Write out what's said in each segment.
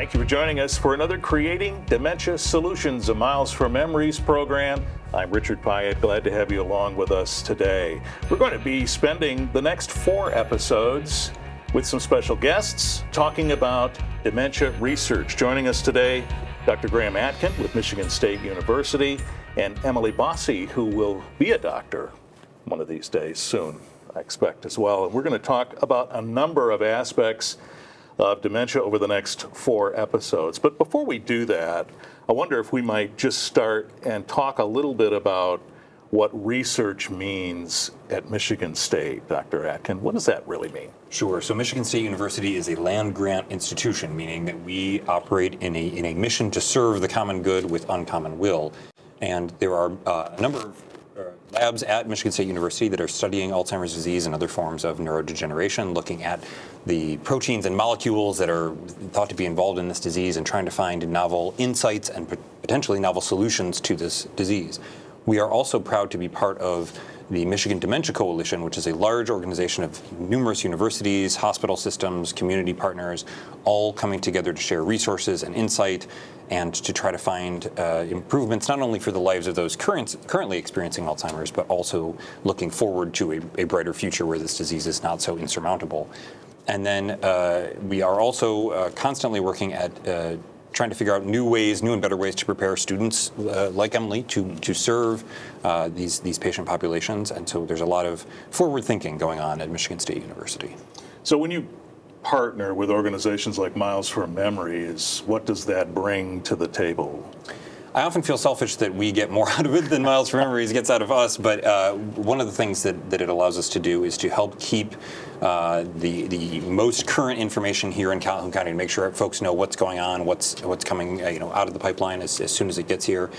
Thank you for joining us for another Creating Dementia Solutions, a Miles for Memories program. I'm Richard Pyatt, glad to have you along with us today. We're going to be spending the next 4 episodes with some special guests talking about dementia research. Joining us today, Dr. Graham Atkin with Michigan State University and Emily Bossi, who will be a doctor one of these days soon, I expect as well. And we're going to talk about a number of aspects of dementia over the next 4 episodes. But before we do that, I wonder if we might just start and talk a little bit about what research means at Michigan State. Dr. Atkin, what does that really mean? Sure. So Michigan State University is a land-grant institution, meaning that we operate in a mission to serve the common good with uncommon will. And there are a number of labs at Michigan State University that are studying Alzheimer's disease and other forms of neurodegeneration, looking at the proteins and molecules that are thought to be involved in this disease and trying to find novel insights and potentially novel solutions to this disease. We are also proud to be part of the Michigan Dementia Coalition, which is a large organization of numerous universities, hospital systems, community partners, all coming together to share resources and insight and to try to find improvements not only for the lives of those currently experiencing Alzheimer's, but also looking forward to a brighter future where this disease is not so insurmountable. And then we are also constantly working at trying to figure out new and better ways to prepare students like Emily to serve these patient populations. And so there's a lot of forward thinking going on at Michigan State University. So when you partner with organizations like Miles for Memories, what does that bring to the table? I often feel selfish that we get more out of it than Miles for Memories gets out of us, but one of the things that it allows us to do is to help keep the most current information here in Calhoun County to make sure folks know what's going on, what's coming out of the pipeline as soon as it gets here,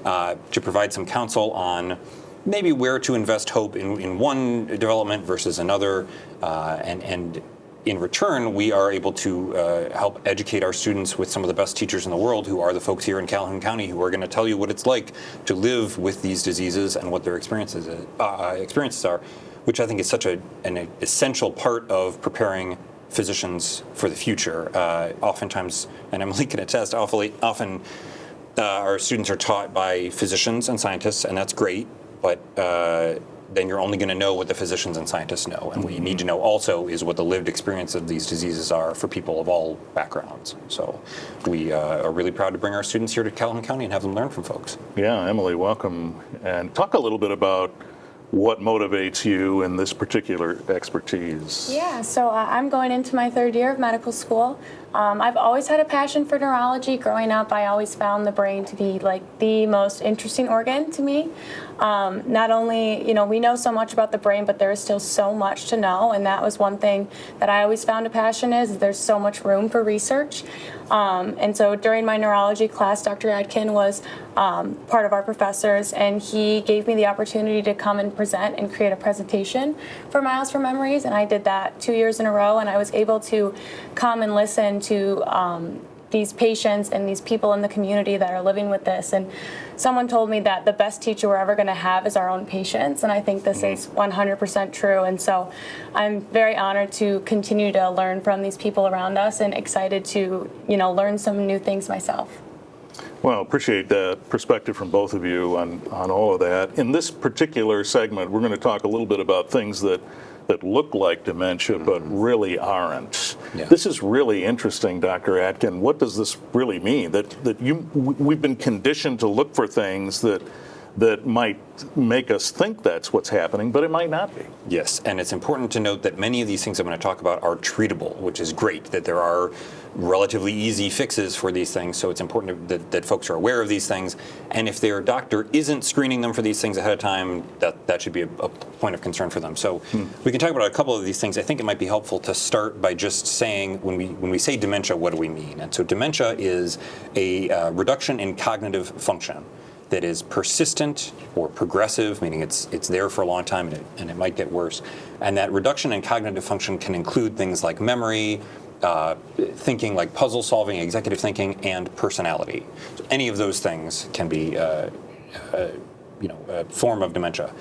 to provide some counsel on maybe where to invest hope in one development versus another, and in return, we are able to help educate our students with some of the best teachers in the world, who are the folks here in Calhoun County who are going to tell you what it's like to live with these diseases and what their experiences are, which I think is such an essential part of preparing physicians for the future. Oftentimes, and Emily can attest, often our students are taught by physicians and scientists, and that's great, but then you're only going to know what the physicians and scientists know. And what you need to know also is what the lived experience of these diseases are for people of all backgrounds. So we are really proud to bring our students here to Calhoun County and have them learn from folks. Yeah, Emily, welcome. And talk a little bit about what motivates you in this particular expertise. Yeah, so I'm going into my 3rd year of medical school. I've always had a passion for neurology. Growing up, I always found the brain to be like the most interesting organ to me. Not only, we know so much about the brain, but there is still so much to know, and that was one thing that I always found a passion is there's so much room for research. And so during my neurology class, Dr. Atkin was part of our professors, and he gave me the opportunity to come and present and create a presentation for Miles for Memories, and I did that 2 years in a row, and I was able to come and listen to these patients and these people in the community that are living with this. And someone told me that the best teacher we're ever going to have is our own patients, and I think this is 100% true. And so I'm very honored to continue to learn from these people around us and excited to, learn some new things myself. Well, appreciate that perspective from both of you on all of that. In this particular segment, we're going to talk a little bit about things that look like dementia but really aren't. Yeah. This is really interesting, Dr. Atkin. What does this really mean? We've been conditioned to look for things that might make us think that's what's happening, but it might not be. Yes, and it's important to note that many of these things I'm going to talk about are treatable, which is great, that there are relatively easy fixes for these things, so it's important that folks are aware of these things, and if their doctor isn't screening them for these things ahead of time, that should be a point of concern for them. So we can talk about a couple of these things. I think it might be helpful to start by just saying, when we say dementia, what do we mean? And so dementia is a reduction in cognitive function that is persistent or progressive, meaning it's there for a long time and it might get worse. And that reduction in cognitive function can include things like memory, thinking like puzzle solving, executive thinking, and personality. So any of those things can be a form of dementia.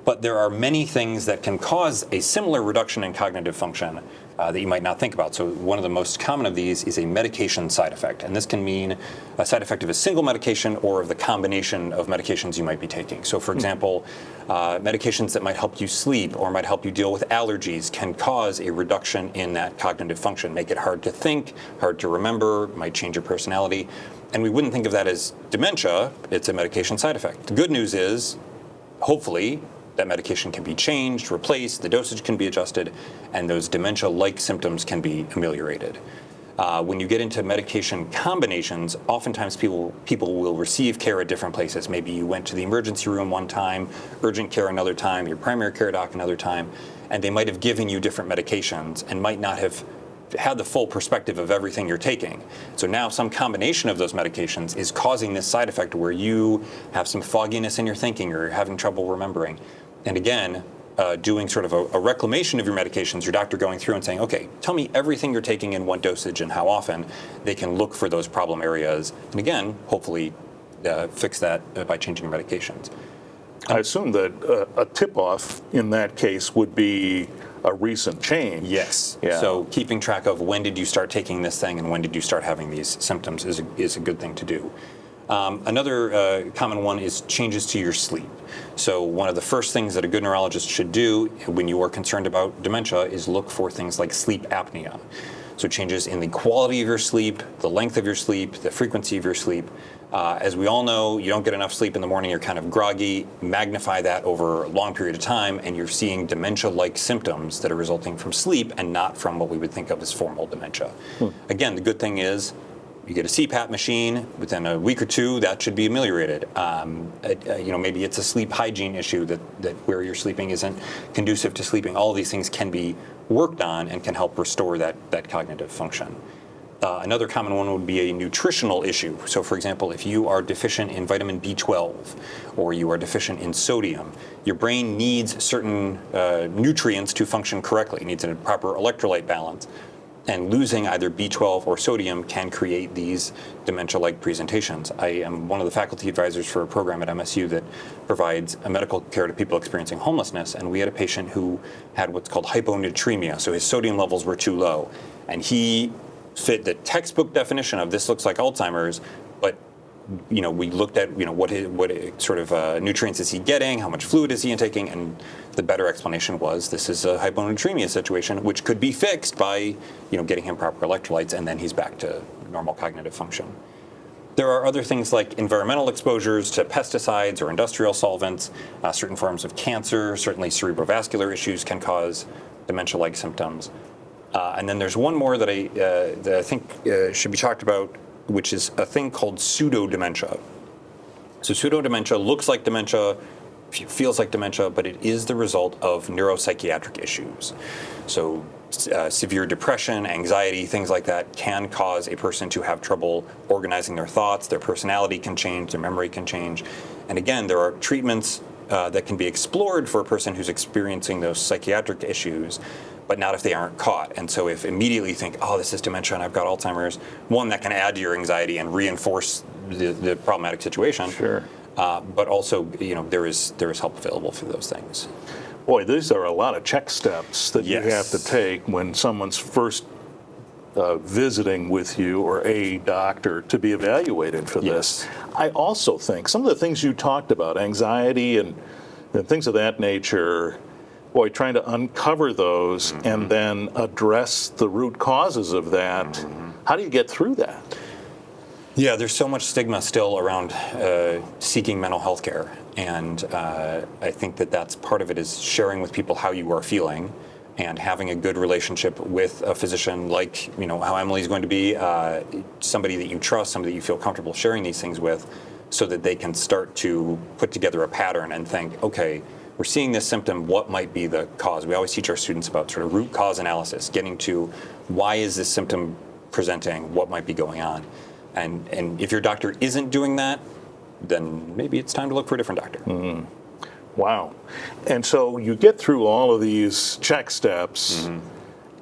But there are many things that can cause a similar reduction in cognitive function that you might not think about. So one of the most common of these is a medication side effect. And this can mean a side effect of a single medication or of the combination of medications you might be taking. So for example, medications that might help you sleep or might help you deal with allergies can cause a reduction in that cognitive function, make it hard to think, hard to remember, might change your personality. And we wouldn't think of that as dementia. It's a medication side effect. The good news is, hopefully, that medication can be changed, replaced, the dosage can be adjusted, and those dementia-like symptoms can be ameliorated. When you get into medication combinations, oftentimes people will receive care at different places. Maybe you went to the emergency room one time, urgent care another time, your primary care doc another time, and they might have given you different medications and might not have had the full perspective of everything you're taking. So now some combination of those medications is causing this side effect where you have some fogginess in your thinking or you're having trouble remembering. And again, doing sort of a reclamation of your medications, your doctor going through and saying, okay, tell me everything you're taking in what dosage and how often. They can look for those problem areas. And again, hopefully fix that by changing your medications. I assume that a tip-off in that case would be a recent change. Yes. Yeah. So keeping track of when did you start taking this thing and when did you start having these symptoms is a good thing to do. Another common one is changes to your sleep. So one of the first things that a good neurologist should do when you are concerned about dementia is look for things like sleep apnea. So changes in the quality of your sleep, the length of your sleep, the frequency of your sleep. As we all know, you don't get enough sleep in the morning, you're kind of groggy. Magnify that over a long period of time, and you're seeing dementia-like symptoms that are resulting from sleep and not from what we would think of as formal dementia. Again, the good thing is you get a CPAP machine within a week or two, that should be ameliorated. Maybe it's a sleep hygiene issue that where you're sleeping isn't conducive to sleeping. All of these things can be worked on and can help restore that cognitive function. Another common one would be a nutritional issue. So for example, if you are deficient in vitamin B12 or you are deficient in sodium, your brain needs certain nutrients to function correctly. It needs a proper electrolyte balance. And losing either B12 or sodium can create these dementia-like presentations. I am one of the faculty advisors for a program at MSU that provides medical care to people experiencing homelessness, and we had a patient who had what's called hyponatremia, so his sodium levels were too low. And he fit the textbook definition of this looks like Alzheimer's, but we looked at what sort of nutrients is he getting, how much fluid is he intaking, and the better explanation was this is a hyponatremia situation, which could be fixed by getting him proper electrolytes, and then he's back to normal cognitive function. There are other things like environmental exposures to pesticides or industrial solvents, certain forms of cancer, certainly cerebrovascular issues can cause dementia-like symptoms. And then there's one more that I think should be talked about, which is a thing called pseudodementia. So pseudodementia looks like dementia, feels like dementia, but it is the result of neuropsychiatric issues. So severe depression, anxiety, things like that can cause a person to have trouble organizing their thoughts, their personality can change, their memory can change. And again, there are treatments that can be explored for a person who's experiencing those psychiatric issues, but not if they aren't caught. And so if immediately you think, oh, this is dementia and I've got Alzheimer's, one, that can add to your anxiety and reinforce the problematic situation. Sure. But also, there is help available for those things. Boy, these are a lot of check steps that Yes. you have to take when someone's first visiting with you or a doctor to be evaluated for this. Yes. I also think some of the things you talked about, anxiety and things of that nature, boy, trying to uncover those and then address the root causes of that. How do you get through that? Yeah, there's so much stigma still around seeking mental health care. And I think that's part of it is sharing with people how you are feeling and having a good relationship with a physician like, how Emily's going to be, somebody that you trust, somebody that you feel comfortable sharing these things with, so that they can start to put together a pattern and think, okay, we're seeing this symptom, what might be the cause? We always teach our students about sort of root cause analysis, getting to why is this symptom presenting, what might be going on. And if your doctor isn't doing that, then maybe it's time to look for a different doctor. Mm-hmm. Wow. And so you get through all of these check steps,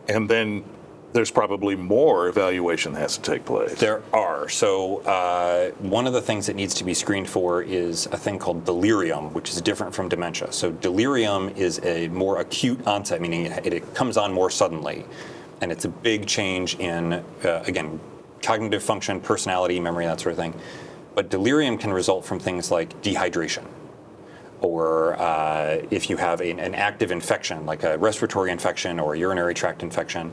and then there's probably more evaluation that has to take place. There are. So one of the things that needs to be screened for is a thing called delirium, which is different from dementia. So delirium is a more acute onset, meaning it comes on more suddenly. And it's a big change in, again, cognitive function, personality, memory, that sort of thing. But delirium can result from things like dehydration, or if you have an active infection, like a respiratory infection or a urinary tract infection.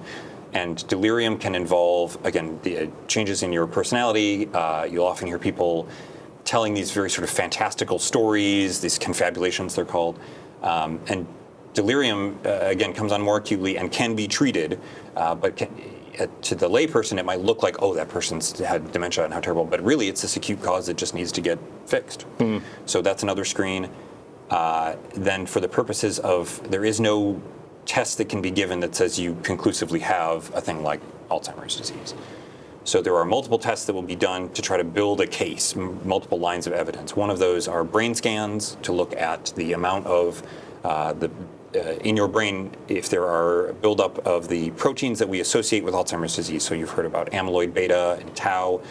And delirium can involve, again, the changes in your personality. You'll often hear people telling these very sort of fantastical stories, these confabulations they're called. And delirium, again, comes on more acutely and can be treated, but to the layperson, it might look like, oh, that person's had dementia and how terrible. But really, it's this acute cause that just needs to get fixed. So that's another screen. Then for the purposes of, there is no test that can be given that says you conclusively have a thing like Alzheimer's disease. So there are multiple tests that will be done to try to build a case, multiple lines of evidence. One of those are brain scans to look at the amount of in your brain, if there are buildup of the proteins that we associate with Alzheimer's disease. So you've heard about amyloid beta and tau.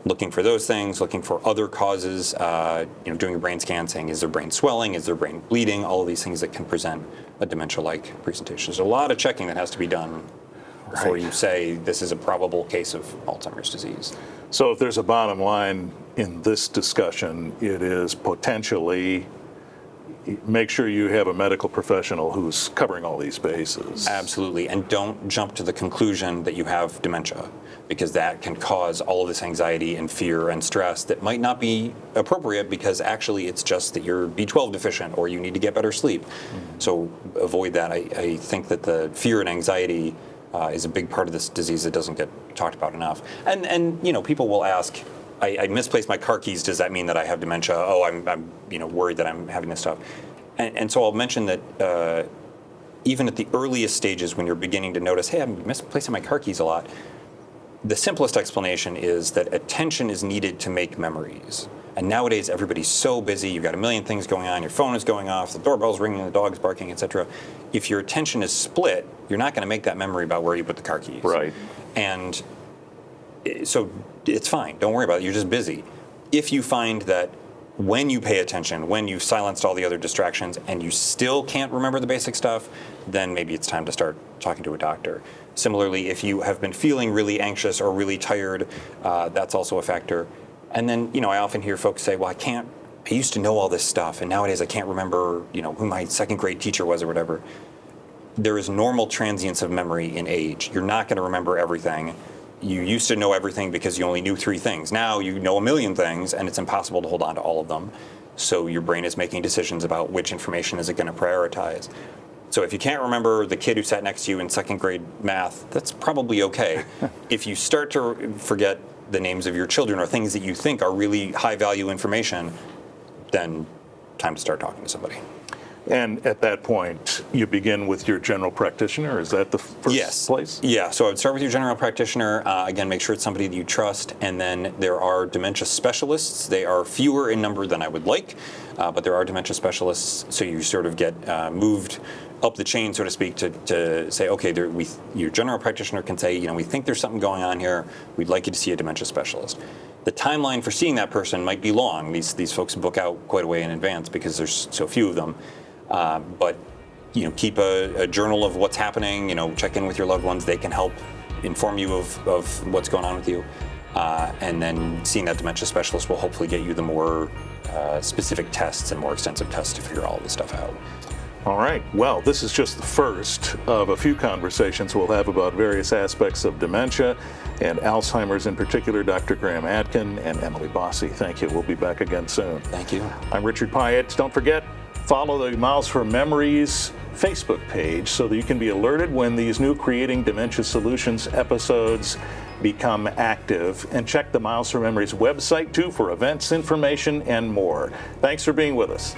Looking for those things, looking for other causes, doing a brain scan, saying, is there brain swelling, is there brain bleeding, all of these things that can present a dementia-like presentation. There's a lot of checking that has to be done before you say this is a probable case of Alzheimer's disease. So if there's a bottom line in this discussion, it is potentially make sure you have a medical professional who's covering all these bases. Absolutely, and don't jump to the conclusion that you have dementia, because that can cause all of this anxiety and fear and stress that might not be appropriate, because actually it's just that you're B12 deficient or you need to get better sleep. So avoid that. I think that the fear and anxiety is a big part of this disease that doesn't get talked about enough. And people will ask, I misplaced my car keys, does that mean that I have dementia? Oh, I'm worried that I'm having this stuff. And so I'll mention that even at the earliest stages when you're beginning to notice, hey, I'm misplacing my car keys a lot, the simplest explanation is that attention is needed to make memories. And nowadays everybody's so busy, you've got a million things going on, your phone is going off, the doorbell's ringing, the dog's barking, etc. If your attention is split, you're not going to make that memory about where you put the car keys. Right. And so it's fine, don't worry about it, you're just busy. If you find that when you pay attention, when you've silenced all the other distractions and you still can't remember the basic stuff, then maybe it's time to start talking to a doctor. Similarly, if you have been feeling really anxious or really tired, that's also a factor. And then, I often hear folks say, well, I used to know all this stuff and nowadays I can't remember, who my second grade teacher was or whatever. There is normal transience of memory in age. You're not going to remember everything. You used to know everything because you only knew 3 things. Now you know a million things, and it's impossible to hold on to all of them. So your brain is making decisions about which information is it going to prioritize. So if you can't remember the kid who sat next to you in second grade math, that's probably okay. If you start to forget the names of your children or things that you think are really high value information, then time to start talking to somebody. And at that point, you begin with your general practitioner? Is that the first place? Yeah, so I would start with your general practitioner. Again, make sure it's somebody that you trust. And then there are dementia specialists. They are fewer in number than I would like, but there are dementia specialists. So you sort of get moved up the chain, so to speak, to say, okay, your general practitioner can say, we think there's something going on here. We'd like you to see a dementia specialist. The timeline for seeing that person might be long. These folks book out quite a way in advance because there's so few of them. But keep a journal of what's happening. Check in with your loved ones. They can help inform you of what's going on with you. And then seeing that dementia specialist will hopefully get you the more specific tests and more extensive tests to figure all this stuff out. All right. Well, this is just the first of a few conversations we'll have about various aspects of dementia and Alzheimer's in particular. Dr. Graham Atkin and Emily Bossy, thank you. We'll be back again soon. Thank you. I'm Richard Pyatt. Don't forget, follow the Miles for Memories Facebook page so that you can be alerted when these new Creating Dementia Solutions episodes become active. And check the Miles for Memories website too for events, information, and more. Thanks for being with us.